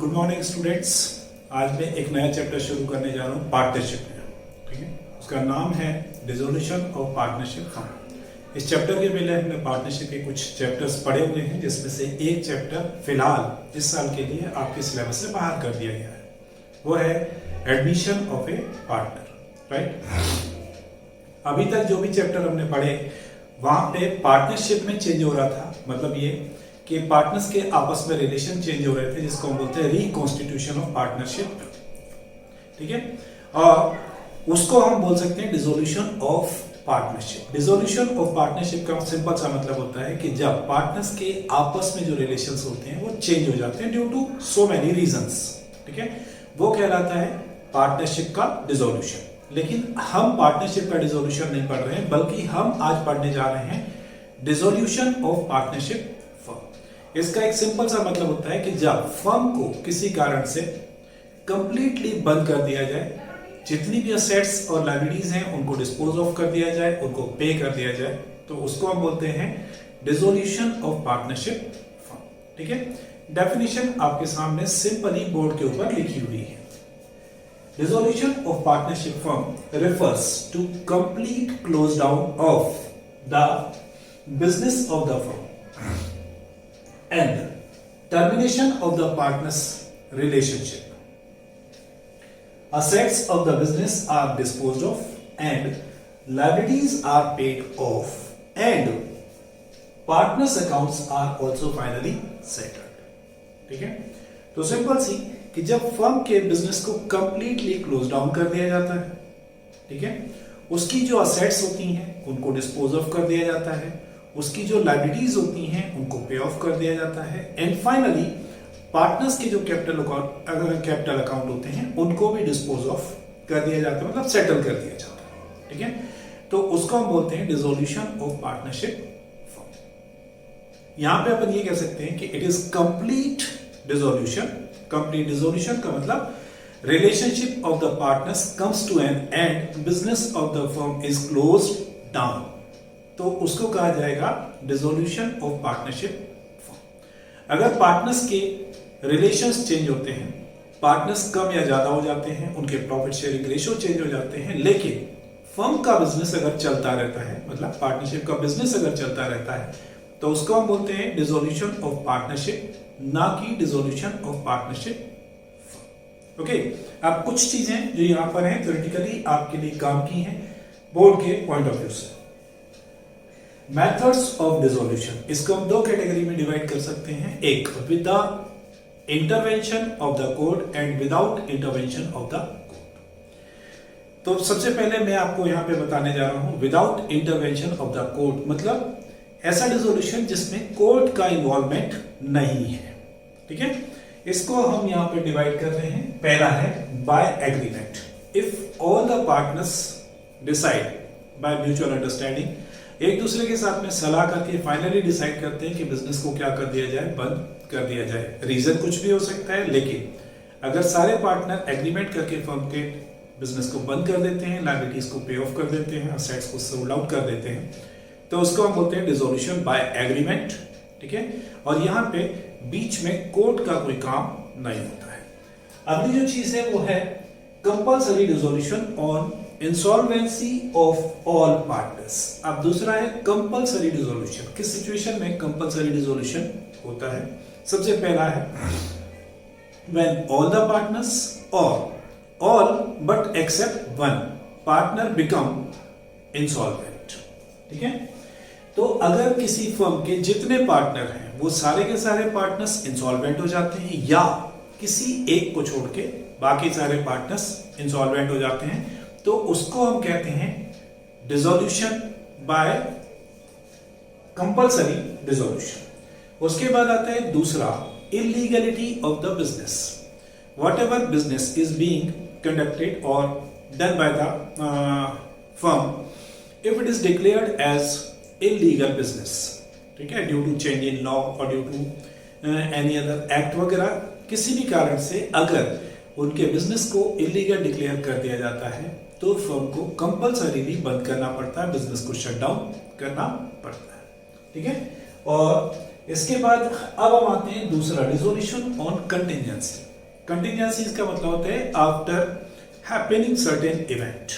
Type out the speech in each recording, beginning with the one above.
Good morning students. आज मैं एक नया चैप्टर शुरू करने जा रहा हूँ पार्टनरशिप में। ठीक है, उसका नाम है डिसोल्यूशन ऑफ पार्टनरशिप फर्म। इस चैप्टर के पहले हमने पार्टनरशिप के कुछ चैप्टर्स पढ़े हुए हैं, जिसमें से एक चैप्टर फिलहाल इस साल के लिए आपके सिलेबस से बाहर कर दिया गया है। वो है admission of A partner. Right, अभी तक जो भी चैप्टर हमने पढ़े वहां पे पार्टनरशिप में चेंज हो रहा था, मतलब ये कि पार्टनर्स के आपस में रिलेशन चेंज हो रहे थे, जिसको हम बोलते हैं रिकॉन्स्टिट्यूशन ऑफ पार्टनरशिप। ठीक है, और उसको हम बोल सकते हैं dissolution of partnership. Dissolution of partnership का सिंपल सा मतलब होता है कि जब पार्टनर्स के आपस में जो रिलेशंस होते हैं वो चेंज हो जाते हैं due to so many reasons. ठीक है, वो कहलाता है पार्टनरशिप का डिसोल्यूशन। लेकिन हम पार्टनरशिप का डिसोल्यूशन नहीं पढ़ रहे हैं, बल्कि हम आज पढ़ने जा रहे हैं डिसोल्यूशन ऑफ पार्टनरशिप फर्म। इसका एक सिंपल सा मतलब होता है कि जब फर्म को किसी कारण से कंप्लीटली बंद कर दिया जाए, जितनी भी असेट्स और लायबिलिटीज हैं उनको डिस्पोज ऑफ कर दिया जाए, उनको पे कर दिया जाए, तो उसको हम बोलते हैं डिसोल्यूशन ऑफ पार्टनरशिप फर्म। ठीक है, डेफिनेशन आपके सामने सिंपली बोर्ड के ऊपर लिखी हुई है। Dissolution of partnership firm refers to complete close down of the business of the firm and termination of the partners' relationship. Assets of the business are disposed of and liabilities are paid off and partners' accounts are also finally settled. ठीक है, तो simple सी कि जब firm के business को completely close down कर दिया जाता है, ठीक है, उसकी जो असेट्स होती हैं उनको डिस्पोज ऑफ कर दिया जाता है, उसकी जो लायबिलिटीज होती हैं उनको पे ऑफ कर दिया जाता है, एंड फाइनली पार्टनर्स के जो कैपिटल अकाउंट होते हैं उनको भी डिस्पोज ऑफ कर दिया जाता है, मतलब सेटल कर दिया जाता है। ठीक है, तो उसको हम बोलते हैं डिसोल्यूशन ऑफ पार्टनरशिप फर्म। यहां पे अपन ये कह सकते हैं कि it is complete dissolution. Complete dissolution का मतलब relationship of the partners comes to an end, business of the firm is closed down, तो उसको कहा जाएगा डिसोल्यूशन ऑफ पार्टनरशिप फर्म। अगर पार्टनर्स के रिलेशंस चेंज होते हैं, पार्टनर्स कम या ज्यादा हो जाते हैं, उनके प्रॉफिट शेयरिंग रेशियो चेंज हो जाते हैं, लेकिन फर्म का बिजनेस अगर चलता रहता है, मतलब पार्टनरशिप का बिजनेस अगर चलता रहता है, तो उसको हम बोलते हैं डिसोल्यूशन ऑफ पार्टनरशिप, ना कि डिसोल्यूशन ऑफ पार्टनरशिप। ओके, अब कुछ चीजें जो यहां पर हैं थ्योरेटिकली आपके लिए काम की हैं बोर्ड के पॉइंट ऑफ व्यू से। मेथड्स ऑफ डिसोल्यूशन, इसको हम दो कैटेगरी में डिवाइड कर सकते हैं, एक with the intervention of the court and without intervention of the court. तो सबसे पहले मैं आपको यहां पे बताने जा रहा हूं without intervention of the court, मतलब ऐसा डिसोल्यूशन जिसमें कोर्ट का इन्वॉल्वमेंट नहीं है। ठीक है, इसको हम यहां पे डिवाइड कर रहे हैं। पहला है by agreement, if all the partners decide by mutual understanding, एक दूसरे के साथ में सलाह करके फाइनली डिसाइड करते हैं कि बिजनेस को क्या कर दिया जाए, बंद कर दिया जाए। रीजन कुछ भी हो सकता है, लेकिन अगर सारे पार्टनर एग्रीमेंट करके फर्म के बिजनेस को बंद कर देते हैं, लायबिलिटीज को पे ऑफ कर देते हैं, असेट्स को सोल्ड आउट कर देते हैं, तो उसको हम बोलते हैं डिसोल्यूशन बाय एग्रीमेंट। ठीक है, और यहां पे बीच में कोर्ट का कोई काम नहीं होता है। अगली जो चीज है वो है compulsory dissolution on insolvency of all partners. अब दूसरा है कंपल्सरी डिसोल्यूशन। किस सिचुएशन में कंपल्सरी डिसोल्यूशन होता है? सबसे पहला है व्हेन ऑल द पार्टनर्स और all but except one partner become insolvent. ठीक है, तो अगर किसी फर्म के जितने पार्टनर हैं वो सारे के सारे पार्टनर्स इंसॉल्वेंट हो जाते हैं, या किसी एक को छोड़ के बाकी सारे पार्टनर्स इंसॉल्वेंट हो जाते हैं, तो उसको हम कहते हैं डिसोल्यूशन बाय कंपल्सरी डिसोल्यूशन। उसके बाद आता है दूसरा illegality of the business. Whatever business is being conducted और done by the firm, if it is declared as illegal business, ठीक है, due to change in law और due to any other act वगैरह, किसी भी कारण से अगर उनके बिजनेस को इलीगल डिक्लेयर कर दिया जाता है, तो फर्म को कंपल्सरीली बंद करना पड़ता है, बिजनेस को शट डाउन करना पड़ता है। ठीक है, और इसके बाद अब हम आते हैं दूसरा डिसोल्यूशन ऑन कंटिजेंसी। कंटिजेंसीज का मतलब होता है आफ्टर हैपनिंग सर्टेन इवेंट,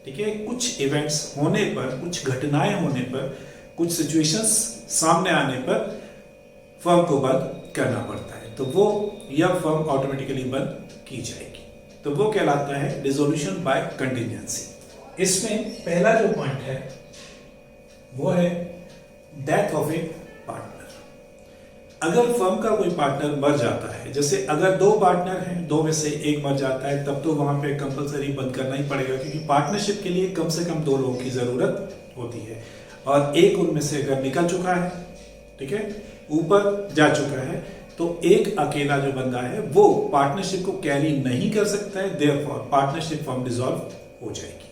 ठीक है, कुछ इवेंट्स होने पर, कुछ घटनाएं होने पर, कुछ सिचुएशंस सामने आने पर फर्म को बंद करना पड़ता है, तो वो यह फर्म ऑटोमेटिकली बंद की जाएगी, तो वो कहलाता है डिसोल्यूशन बाय कंटिजेंसी। इसमें पहला जो पॉइंट है वो है डेथ ऑफ ए पार्टनर। अगर फर्म का कोई पार्टनर मर जाता है, जैसे अगर दो पार्टनर हैं, दो में से एक मर जाता है, तब तो वहां पे कंपलसरी बंद करना ही पड़ेगा, क्योंकि पार्टनरशिप के लिए कम से कम दो लोगों की जरूरत होती है, और एक उनमें से अगर निकल चुका है, ठीक है, ऊपर जा चुका है, तो एक अकेला जो बंदा है वो पार्टनरशिप को कैरी नहीं कर सकता है, देयरफॉर पार्टनरशिप फर्म डिसॉल्व हो जाएगी।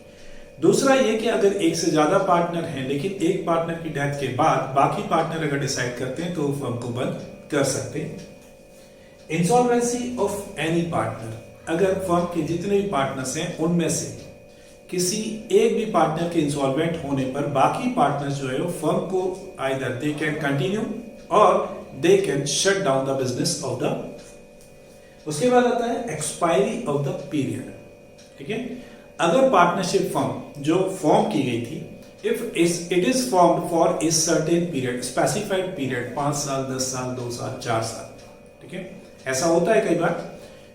दूसरा ये कि अगर एक से ज्यादा पार्टनर हैं, लेकिन एक पार्टनर की डेथ के बाद बाकी पार्टनर अगर डिसाइड करते हैं तो फर्म को बंद कर सकते हैं। इंसॉल्वेंसी ऑफ एनी पार्टनर, अगर फर्म के जितने भी पार्टनर्स हैं उनमें से किसी एक भी पार्टनर के इंसॉल्वेंट होने पर बाकी पार्टनर्स जो है वो फर्म को आइदर दे कैन कंटिन्यू और they can shut down the business of the. उसके बाद आता है एक्सपायरी ऑफ द पीरियड, ठीक है, अगर पार्टनरशिप फर्म जो फॉर्म की गई थी, if it is formed for a certain period, specified period, 5 साल, 10 साल, 2 साल, 4 साल, ठीक है, ऐसा होता है कई बार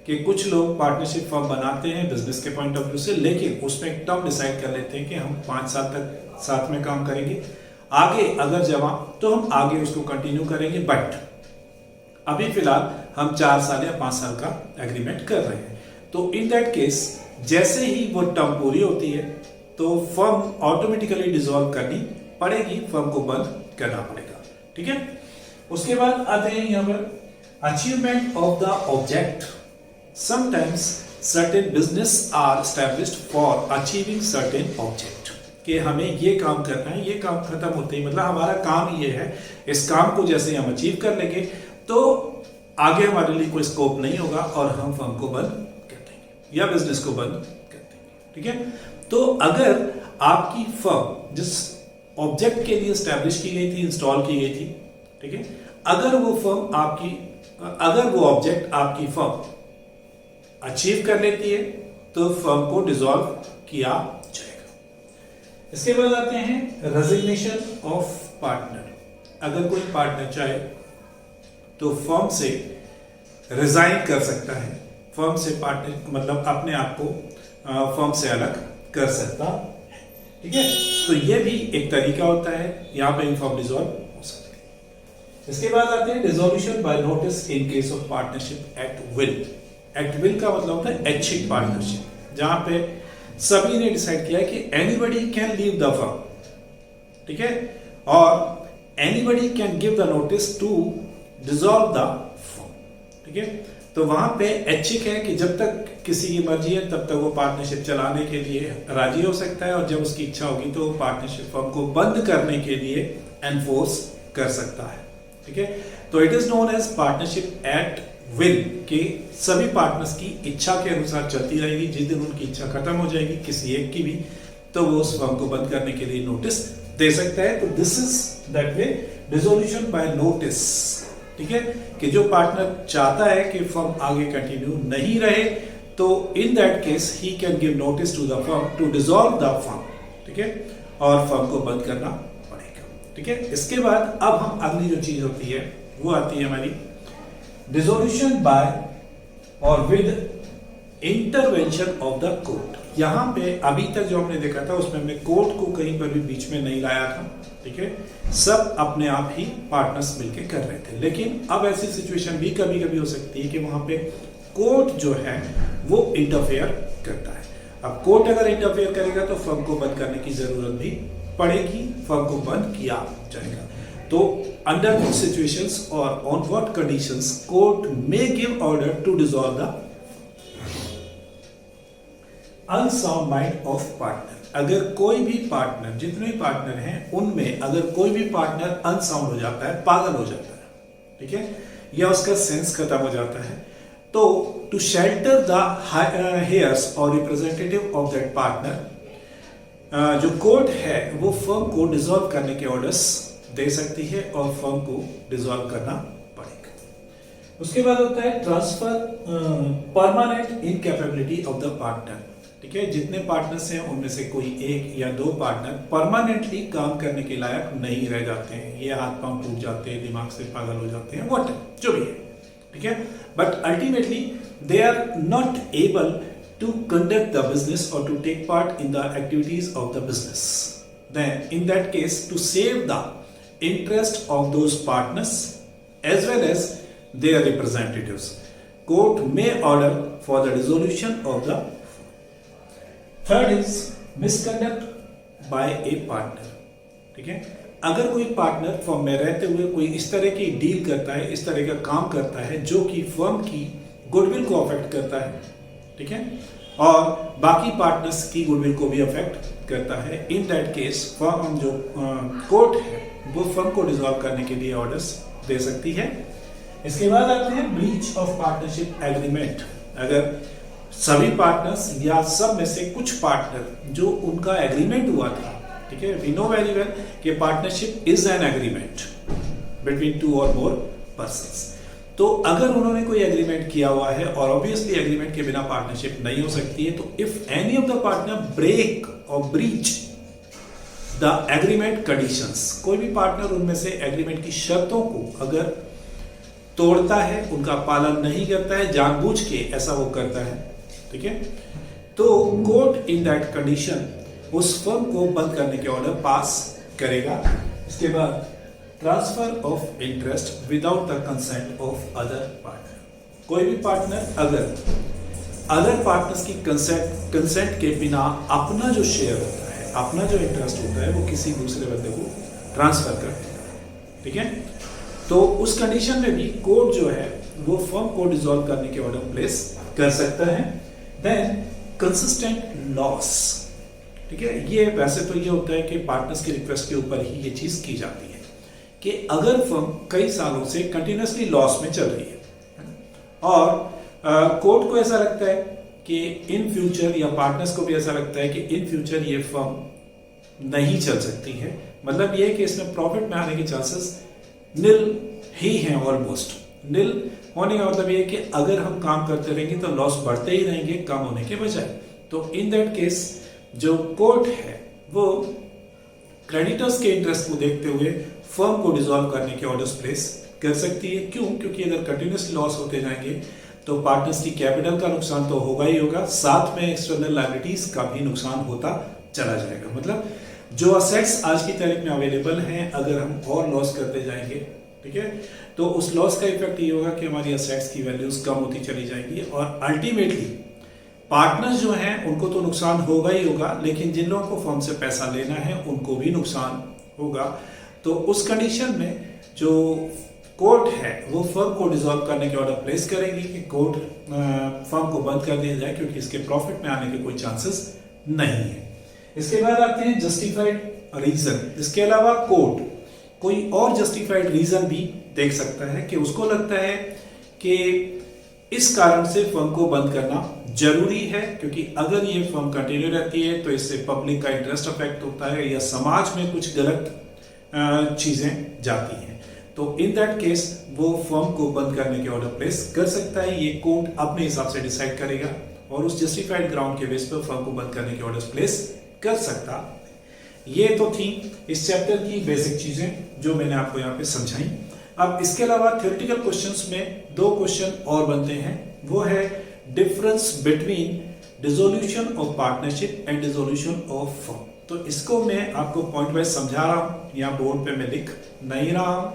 कि कुछ लोग पार्टनरशिप फर्म बनाते हैं बिजनेस के पॉइंट ऑफ व्यू से, लेकिन उसमें एक टर्म डिसाइड कर लेते हैं कि हम 5 साल तक साथ में काम करेंगे, आगे अगर जमा तो हम आगे उसको कंटिन्यू करेंगे, बट अभी फिलहाल हम 4 साल या 5 साल का एग्रीमेंट कर रहे हैं। तो इन दैट केस जैसे ही वो टर्म पूरी होती है तो फर्म ऑटोमेटिकली डिसॉल्व करनी पड़ेगी, फर्म को बंद करना पड़ेगा, ठीक है। उसके बाद आते हैं यहां पर achievement of the object. Sometimes certain business are established for achieving certain object, कि हमें ये काम करना है, ये काम खत्म होते ही, मतलब हमारा काम ये है, इस काम को जैसे हम अचीव कर लेंगे तो आगे हमारे लिए कोई स्कोप नहीं होगा और हम फर्म को बंद या बिजनेस को बंद कर देंगे, ठीक है। तो अगर आपकी फर्म जिस ऑब्जेक्ट के लिए स्टैब्लिश की गई थी, इंस्टॉल की गई थी, ठीक है, अगर वो ऑब्जेक्ट आपकी फर्म अचीव कर लेती है तो फर्म को डिसॉल्व किया जाएगा। इसके बाद आते हैं रेजिग्नेशन ऑफ पार्टनर। अगर कोई पार्टनर चाहे तो फर्म से रिजाइन कर सकता है, फर्म से पार्टनर मतलब अपने आप को फर्म से अलग कर सकता है, ठीक है। तो ये भी एक तरीका होता है, यहां पे फर्म डिसॉल्व हो सकती है। इसके बाद आते हैं dissolution by notice in case of partnership at will. At will का मतलब होता है ऐच्छिक पार्टनरशिप, जहां पे सभी ने डिसाइड किया कि anybody can leave the firm, ठीक है, और anybody can give the notice to dissolve the firm, ठीक है। तो वहां पे ऐच्छिक है कि जब तक किसी की मर्जी है तब तक वो पार्टनरशिप चलाने के लिए राजी हो सकता है, और जब उसकी इच्छा होगी तो पार्टनरशिप फर्म को बंद करने के लिए एनफोर्स कर सकता है, ठीक है। तो it is known as partnership at will, कि सभी पार्टनर्स की इच्छा के अनुसार चलती रहेगी, जिस दिन उनकी इच्छा खत्म हो जाएगी किसी एक की भी, तो वो उस फर्म को बंद करने के लिए नोटिस दे सकता है। तो this is that way dissolution by notice, ठीक है, कि जो पार्टनर चाहता है कि फर्म आगे कंटिन्यू नहीं रहे तो in that case he can give notice to the firm to dissolve the firm, ठीक है, और फर्म को बंद करना पड़ेगा, ठीक है। इसके बाद अब हम अगली जो चीज होती है वो आती है हमारी डिसोल्यूशन बाय और with intervention of the court. यहां पे अभी तक जो हमने देखा था उसमें हमने कोर्ट को कहीं पर भी बीच में नहीं लाया था, ठीक है, सब अपने आप ही पार्टनर्स मिलके कर रहे थे। लेकिन अब ऐसी सिचुएशन भी कभी कभी हो सकती है कि वहां पे कोर्ट जो है वो इंटरफेयर करता है। अब कोर्ट अगर इंटरफेयर करेगा तो फर्म को बंद करने की जरूरत भी पड़ेगी, फर्म को बंद किया जाएगा। तो अंडर विच सिचुएशंस और on what conditions court may give order to dissolve the unsound mind of partner. अगर कोई भी पार्टनर, जितने भी पार्टनर हैं उनमें अगर कोई भी पार्टनर अनसाउंड हो जाता है, पागल हो जाता है, ठीक है, या उसका सेंस खत्म हो जाता है, तो टू शेल्टर द हेयर्स और रिप्रेजेंटेटिव ऑफ दैट पार्टनर, जो कोर्ट है वो फर्म को डिसॉल्व करने के ऑर्डर्स दे सकती है और फर्म को डिसॉल्व करना पड़ेगा। उसके बाद होता है transfer permanent incapability of the partner. ठीक है, जितने पार्टनर्स हैं उनमें से कोई एक या दो पार्टनर परमानेंटली काम करने के लायक नहीं रह जाते हैं, ये हाथ पांव टूट जाते हैं, दिमाग से पागल हो जाते हैं, व्हाट जो भी है। ठीक है, but ultimately they are not able to conduct the business or to take part in the activities of the business. Then in that case, to save the interest of those partners as well as their representatives, court may order for the dissolution of the. Third is misconduct by a partner. ठीक है, अगर कोई partner firm में रहते हुए कोई इस तरह की डील करता है, इस तरह का काम करता है जो कि फर्म की गुडविल को अफेक्ट करता है, ठीक है, और बाकी पार्टनर्स की गुडविल को भी अफेक्ट करता है, इन दैट केस फर्म जो कोर्ट है वो फर्म को डिसॉल्व करने के लिए ऑर्डर्स दे सकती है। इसके बाद आते हैं ब्रीच ऑफ पार्टनरशिप एग्रीमेंट। अगर सभी पार्टनर्स या सब में से कुछ पार्टनर जो उनका एग्रीमेंट हुआ था, ठीक है, वी नो वेरी वेल कि partnership is an agreement between two और मोर पर्संस। तो अगर उन्होंने कोई एग्रीमेंट किया हुआ है और ऑब्वियसली एग्रीमेंट के बिना पार्टनरशिप नहीं हो सकती है, तो if any of the partner break और ब्रीच द एग्रीमेंट कंडीशंस, कोई भी पार्टनर उनमें से एग्रीमेंट की शर्तों को अगर तोड़ता है, उनका पालन नहीं करता है, जानबूझ के ऐसा वो करता है, ठीक है, तो कोर्ट इन दैट कंडीशन उस फर्म को बंद करने के ऑर्डर पास करेगा। इसके बाद transfer of interest without the consent of other partner. कोई भी पार्टनर अगर अदर पार्टनर्स की कंसेंट के बिना अपना जो शेयर होता है, अपना जो इंटरेस्ट होता है, वो किसी दूसरे बंदे को ट्रांसफर कर देगा, ठीक है, तो उस कंडीशन में भी कोर्ट जो है वो फर्म को डिसॉल्व करने के ऑर्डर प्लेस कर सकता है। देन कंसिस्टेंट लॉस, ठीक है, ये वैसे तो ये होता है कि पार्टनर्स की रिक्वेस्ट के ऊपर ही ये चीज की जाती है कि अगर फर्म कई सालों से कंटिन्यूसली लॉस में चल रही है और कोर्ट को ऐसा लगता है कि इन फ्यूचर, या पार्टनर्स को भी ऐसा लगता है कि इन फ्यूचर ये फर्म नहीं चल सकती है, मतलब ये है कि इसमें प्रॉफिट में आने के चांसेस निल ही हैं, ऑलमोस्ट निल होने का मतलब ये है कि अगर हम काम करते रहेंगे तो लॉस बढ़ते ही रहेंगे कम होने के बजाय। तो इन दैट केस जो कोर्ट है वो क्रेडिटर्स के इंटरेस्ट को देखते हुए फर्म को डिसॉल्व करने के ऑर्डर्स प्लेस कर सकती है। क्यों? क्योंकि अगर कंटिन्यूसली लॉस होते जाएंगे तो पार्टनर्स की कैपिटल का नुकसान तो होगा ही होगा, साथ में एक्सटर्नल लायबिलिटीज का भी नुकसान होता चला जाएगा। मतलब जो असेट्स आज की तारीख में अवेलेबल हैं, अगर हम और लॉस करते जाएंगे, ठीक है, तो उस लॉस का इफेक्ट ये होगा कि हमारी असेट्स की वैल्यूज कम होती चली जाएंगी और अल्टीमेटली पार्टनर्स जो हैं उनको तो नुकसान होगा ही होगा, लेकिन जिन लोगों को फर्म से पैसा लेना है उनको भी नुकसान होगा। तो उस कंडीशन में जो कोर्ट है वो फर्म को डिसॉल्व करने के ऑर्डर प्लेस करेगी कि कोर्ट फर्म को बंद कर दिया जाए, क्योंकि इसके प्रॉफिट में आने के कोई चांसेस नहीं है। इसके बाद आते हैं जस्टिफाइड रीजन। इसके अलावा कोर्ट कोई और जस्टिफाइड रीजन भी देख सकता है कि उसको लगता है कि इस कारण से फर्म को बंद करना जरूरी है, क्योंकि अगर ये फर्म कंटिन्यू रहती है तो इससे पब्लिक का इंटरेस्ट अफेक्ट होता है या समाज में कुछ गलत चीजें जाती हैं। तो इन दैट केस वो फर्म को बंद करने के ऑर्डर प्लेस कर सकता है। ये कोर्ट अपने हिसाब से डिसाइड करेगा और उस जस्टिफाइड ग्राउंड के बेस पर फर्म को बंद करने के ऑर्डर प्लेस कर सकता। ये तो थी इस चैप्टर की बेसिक चीजें जो मैंने आपको यहाँ पे समझाई। अब इसके अलावा थ्योरेटिकल क्वेश्चंस में दो क्वेश्चन और बनते हैं, वो है difference between dissolution of partnership and dissolution of firm. तो इसको मैं आपको पॉइंट वाइज समझा रहा हूं, यहाँ बोर्ड पे मैं लिख नहीं रहा हूं।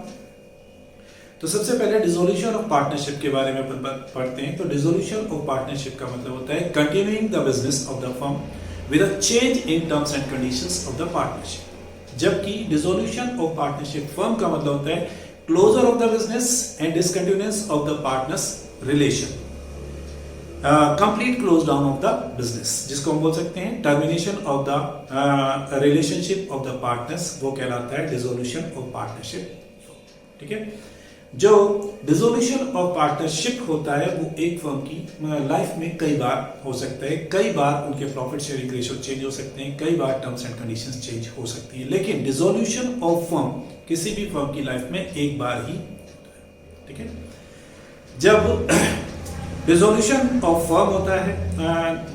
तो सबसे पहले डिसोल्यूशन ऑफ पार्टनरशिप के बारे में पढ़ते हैं। तो डिसोल्यूशन ऑफ पार्टनरशिप का मतलब होता है continuing the business of the firm with a change in terms and conditions of the partnership. जबकि डिसोल्यूशन ऑफ पार्टनरशिप फर्म का मतलब होता है closure of the business and discontinuance of the partners relation, complete close down of the business, जिसको हम बोल सकते हैं termination of the relationship of the partners, वो कहलाता है डिसोल्यूशन ऑफ पार्टनरशिप। ठीक है, जो डिसोल्यूशन ऑफ पार्टनरशिप होता है वो एक फर्म की लाइफ में कई बार हो सकता है, कई बार उनके प्रॉफिट शेयरिंग रेशियो चेंज हो सकते हैं, कई बार टर्म्स एंड कंडीशंस चेंज हो सकती है, लेकिन डिसोल्यूशन ऑफ फर्म किसी भी फर्म की लाइफ में एक बार ही होता है। ठीक है, जब डिसोल्यूशन ऑफ फर्म होता है,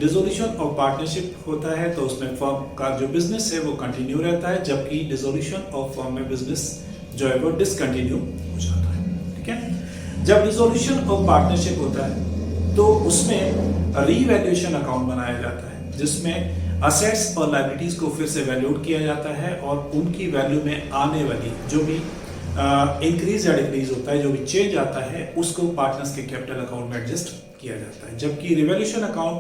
डिसोल्यूशन ऑफ पार्टनरशिप होता है, तो उसमें फर्म का जो बिजनेस है वो कंटिन्यू रहता है, जबकि डिसोल्यूशन ऑफ फर्म में बिजनेस जो है वो डिसकंटिन्यू हो जाता है। ठीक है, जब डिसोल्यूशन ऑफ पार्टनरशिप होता है तो उसमें रीवैल्यूएशन अकाउंट बनाया जाता है, जिसमें असेट्स और लायबिलिटीज को फिर से वैल्यूड किया जाता है और उनकी वैल्यू में आने वाली जो भी इंक्रीज या डिक्रीज होता है, जो भी चेंज आता है, उसको पार्टनर्स के कैपिटल अकाउंट में एडजस्ट किया जाता है। जबकि रिवैल्यूएशन अकाउंट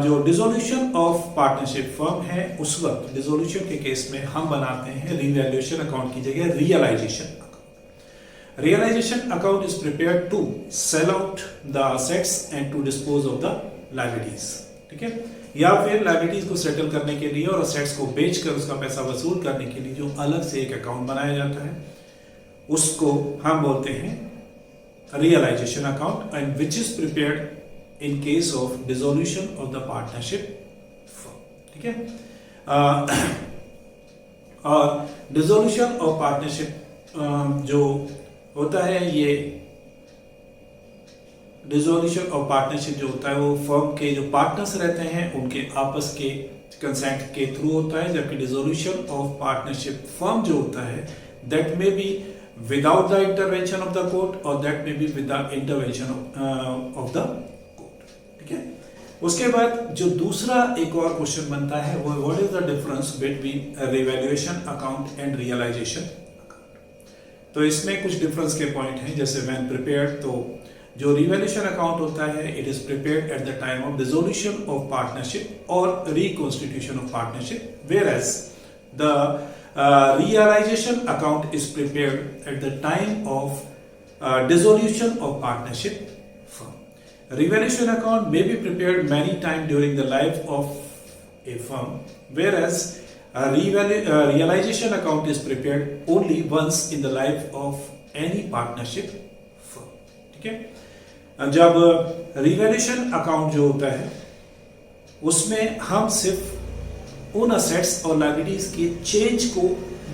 जो डिसोल्यूशन ऑफ पार्टनरशिप फर्म है, उस वक्त डिसोल्यूशन के केस में हम बनाते हैं रिवैल्यूएशन अकाउंट की जगह realization account. Realization account is prepared to sell out the assets and to dispose of the liabilities. ठीक है, या फिर लायबिलिटीज को सेटल करने के लिए और असेट्स को बेचकर उसका पैसा वसूल करने के लिए जो अलग से एक अकाउंट बनाया जाता है, उसको हम बोलते हैं realization account, and which is prepared in case of dissolution of the partnership firm. ठीक है, और डिसोल्यूशन ऑफ पार्टनरशिप जो होता है, ये डिसोल्यूशन ऑफ पार्टनरशिप जो होता है वो फर्म के जो पार्टनर्स रहते हैं उनके आपस के कंसेंट के थ्रू होता है, जबकि डिसोल्यूशन ऑफ पार्टनरशिप फर्म जो होता है that may be without the intervention of the court और that may be with the intervention of the court. ठीक है, उसके बाद जो दूसरा एक और क्वेश्चन बनता है वो what is the difference between revaluation account and realization account. तो इसमें कुछ डिफरेंस के पॉइंट हैं, जैसे व्हेन प्रिपेयर्ड, तो जो रिवैल्यूएशन अकाउंट होता है it is prepared at the time of dissolution of partnership और reconstitution of partnership, whereas the realisation account is prepared at the time of dissolution of partnership firm. Revaluation account may be prepared many times during the life of a firm, whereas realization account is prepared only once in the life of any partnership firm. ठीक है, जब revaluation account जो होता है उसमें हम सिर्फ उन असेट्स और लायबिलिटीज के चेंज को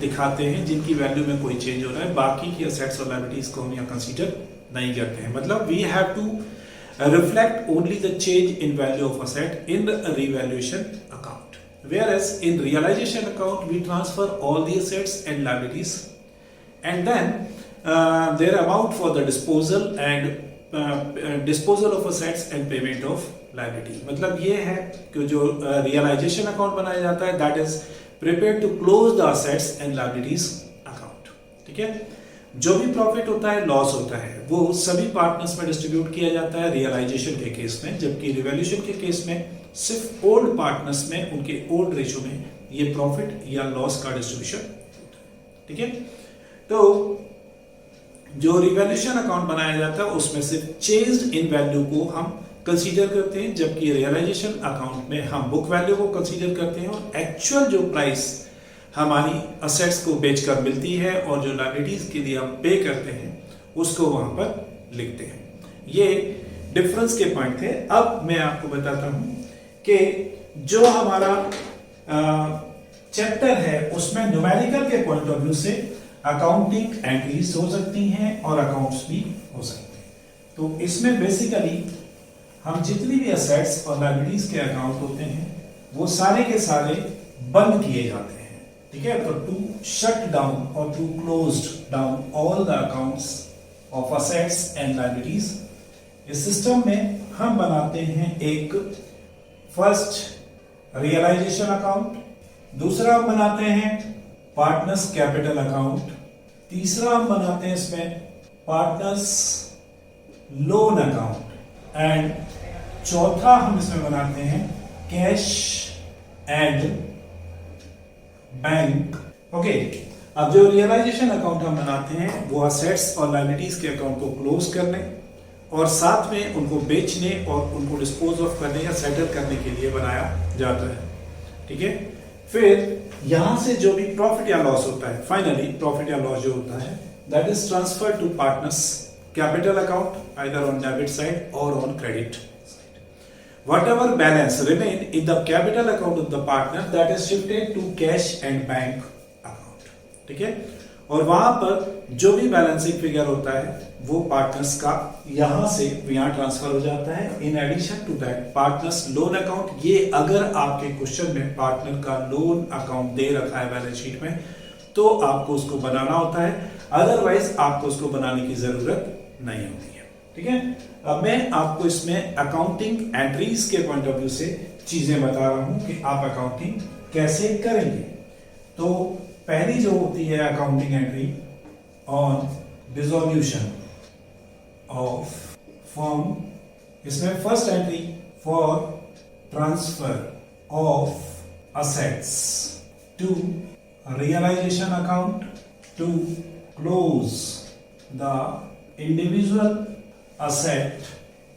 दिखाते हैं जिनकी वैल्यू में कोई चेंज हो रहा है, बाकी की असेट्स और लायबिलिटीज को हम यहाँ कंसीडर नहीं करते हैं। मतलब we have to reflect only the change in value of asset in the revaluation account, whereas in realization account we transfer all the assets and liabilities and then their amount for the disposal and disposal of assets and payment of liability। मतलब ये है कि जो realization account बनाया जाता है that is prepared to close the assets and liabilities account। ठीक है, जो भी प्रॉफिट होता है, लॉस होता है, वो सभी पार्टनर्स में डिस्ट्रीब्यूट किया जाता है रियलाइजेशन के केस में, जबकि रिवैल्यूएशन के केस में सिर्फ ओल्ड पार्टनर्स में उनके ओल्ड रेशियो में ये प्रॉफिट या लॉस का डिस्ट्रीब्यूशन होता है। ठीक है, तो जो रिवैल्यूएशन अकाउंट बनाया जाता है उसमें सिर्फ चेंज इन वैल्यू को हम कंसीडर करते हैं, जबकि रियलाइजेशन अकाउंट में हम बुक वैल्यू को कंसीडर करते हैं और एक्चुअल जो प्राइस हमारी असेट्स को बेचकर मिलती है और जो लायबिलिटीज के लिए हम पे करते हैं उसको वहां पर लिखते हैं। ये डिफरेंस के पॉइंट थे। अब मैं आपको बताता हूं कि जो हमारा चैप्टर है उसमें न्यूमेरिकल के पॉइंट ऑफ व्यू से अकाउंटिंग एंट्रीज हो सकती हैं और अकाउंट्स भी हो सकते हैं। तो इसमें बेसिकली हम जितनी भी असेट्स और लायबिलिटीज के अकाउंट होते हैं वो सारे के सारे बंद किए जाते हैं। ठीक है, तो टू शट डाउन और to close down all the accounts of assets and liabilities, इस सिस्टम में हम बनाते हैं एक फर्स्ट रियलाइजेशन अकाउंट, दूसरा हम बनाते हैं पार्टनर्स कैपिटल अकाउंट, तीसरा हम बनाते हैं इसमें पार्टनर्स लोन अकाउंट एंड चौथा हम इसमें बनाते हैं कैश एंड बैंक। ओके, अब जो रियलाइजेशन अकाउंट हम बनाते हैं वो असेट्स और लायबिलिटीज के अकाउंट को क्लोज करने और साथ में उनको बेचने और उनको डिस्पोज ऑफ करने या सेटल करने के लिए बनाया जाता है। ठीक है, फिर यहां से जो भी प्रॉफिट या लॉस होता है, फाइनली प्रॉफिट या लॉस जो होता है that is transfer to partners capital account either on debit side और on credit side. Whatever balance remain in the capital account of the partner that is shifted to cash and bank account। ठीक है, और वहां पर जो भी balancing figure होता है वो पार्टनर्स का यहां से यहां ट्रांसफर हो जाता है। In addition to that partners loan account, ये अगर आपके क्वेश्चन में पार्टनर का लोन अकाउंट दे रखा है बैलेंस शीट में तो आपको उसको बनाना होता है, अदरवाइज आपको उसको बनाने की जरूरत नहीं होती है। ठीक है, अब मैं आपको इसमें अकाउंटिंग एंट्रीज के पॉइंट ऑफ व्यू से चीजें बता रहा हूं कि आप अकाउंटिंग कैसे करेंगे। तो पहली जो होती है accounting entry on dissolution of firm, इसमें first entry for transfer of assets to realization account to close the individual asset।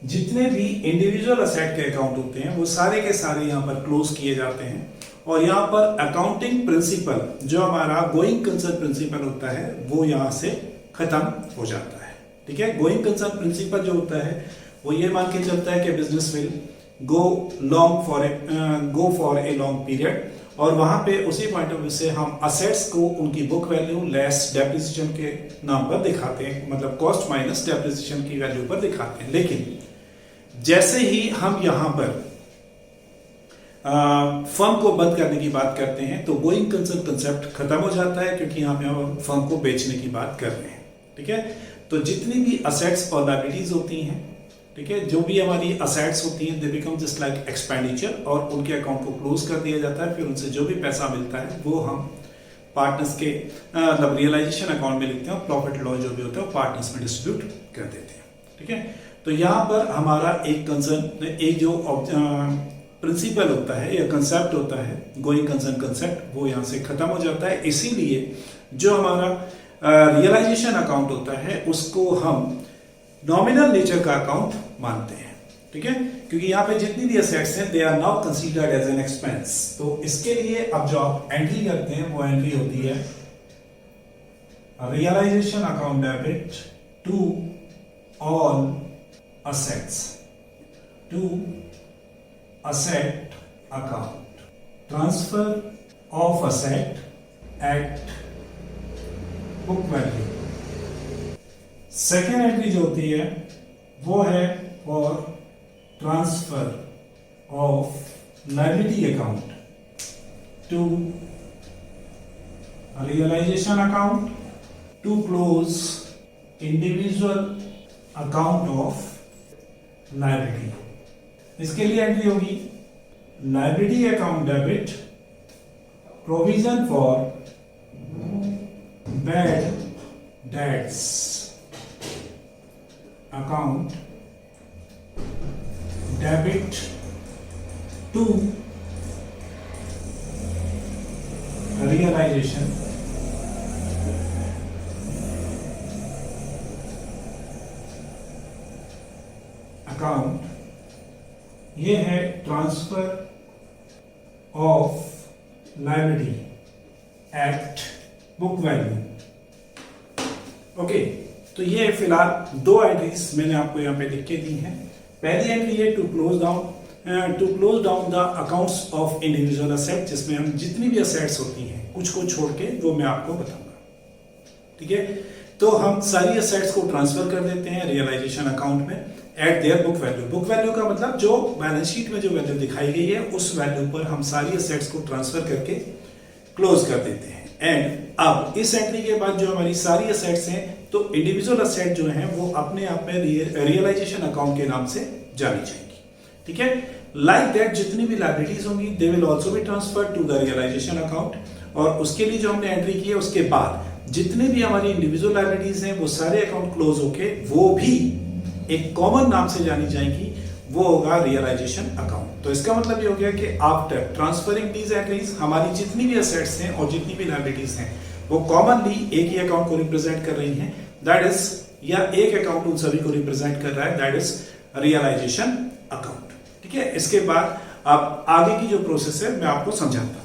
जितने भी इंडिविजुअल असेट के अकाउंट होते हैं वो सारे के सारे यहाँ पर क्लोज किए जाते हैं और यहाँ पर अकाउंटिंग प्रिंसिपल जो हमारा गोइंग कंसर्न प्रिंसिपल होता है वो यहाँ से खत्म हो जाता है। ठीक है, गोइंग कंसर्न प्रिंसिपल जो होता है वो ये मान के चलता है कि business will go for a long period, और वहां पे उसी पॉइंट ऑफ व्यू से हम असेट्स को उनकी बुक वैल्यू लेस डेप्रिसिएशन के नाम पर दिखाते हैं, मतलब कॉस्ट माइनस डेप्रिसिएशन की वैल्यू पर दिखाते हैं। लेकिन जैसे ही हम यहां पर फर्म को बंद करने की बात करते हैं तो गोइंग कंसर्न कंसेप्ट खत्म हो जाता है, क्योंकि यहां पे हम फर्म को बेचने की बात कर रहे हैं। ठीक है, तो जितनी भी असेट्स और लायबिलिटीज होती हैं, ठीक है, जो भी हमारी असेट्स होती हैं they become just like expenditure, और उनके अकाउंट को क्लोज कर दिया जाता है। फिर उनसे जो भी पैसा मिलता है वो हम पार्टनर्स के मतलब रियलाइजेशन अकाउंट में लिखते हैं और प्रॉफिट लॉस जो भी होता है वो पार्टनर्स में डिस्ट्रीब्यूट कर देते हैं। ठीक है, तो यहाँ पर हमारा एक कंसर्न, एक जो प्रिंसिपल होता है या कंसेप्ट होता है गोइंग कंसर्न कंसेप्ट, वो यहाँ से खत्म हो जाता है। इसीलिए जो हमारा रियलाइजेशन अकाउंट होता है उसको हम नॉमिनल नेचर का अकाउंट मानते हैं। ठीक है, क्योंकि यहाँ पे जितनी भी असेट्स हैं they are now considered as an expense. तो इसके लिए अब जो आप एंट्री करते हैं वो एंट्री होती है realization account debit to all assets, to asset account, transfer of asset at book value. Second entry जो होती है वो है for transfer of liability account to realization account to close individual account of liability. इसके लिए entry होगी liability account debit provision for bad debts account debit to realization account, ये है transfer of liability at book value. Okay, तो ये फिलहाल दो entries मैंने आपको यहाँ पे लिख के दी हैं। पहली एंट्री है to close down the accounts of individual asset, जिसमें हम जितनी भी असेट्स होती हैं कुछ को छोड़ के वो मैं आपको बताऊंगा। ठीक है, तो हम सारी असेट्स को ट्रांसफर कर देते हैं रियलाइजेशन अकाउंट में eight their book value. Book value का मतलब जो बैलेंस शीट में जो वैल्यू दिखाई गई है उस वैल्यू पर हम सारी असेट्स को ट्रांसफर करके क्लोज कर देते हैं। एंड अब इस एंट्री के बाद जो हमारी सारी असेट्स हैं तो इंडिविजुअल असेट जो हैं वो अपने आप में रियलाइजेशन अकाउंट के नाम से जानी जाएगी। ठीक है, लाइक दैट जितनी भी लायबिलिटीज होंगी they will also be transferred to the realisation account, और उसके लिए जो हमने एंट्री की है उसके बाद जितने भी हमारी इंडिविजुअल लायबिलिटीज हैं वो सारे अकाउंट क्लोज होके वो भी एक कॉमन नाम से जानी जाएगी, वो होगा रियलाइजेशन अकाउंट। तो इसका मतलब ये हो गया कि आफ्टर ट्रांसफरिंग दीज एंट्रीज हमारी जितनी भी असेट्स हैं और जितनी भी लायबिलिटीज हैं वो कॉमनली एक ही अकाउंट को रिप्रेजेंट कर रही हैं, दैट इज, या एक अकाउंट उन सभी को रिप्रेजेंट कर रहा है, दैट इज रियलाइजेशन अकाउंट। ठीक है, इसके बाद अब आगे की जो प्रोसेस है मैं आपको समझाता हूं।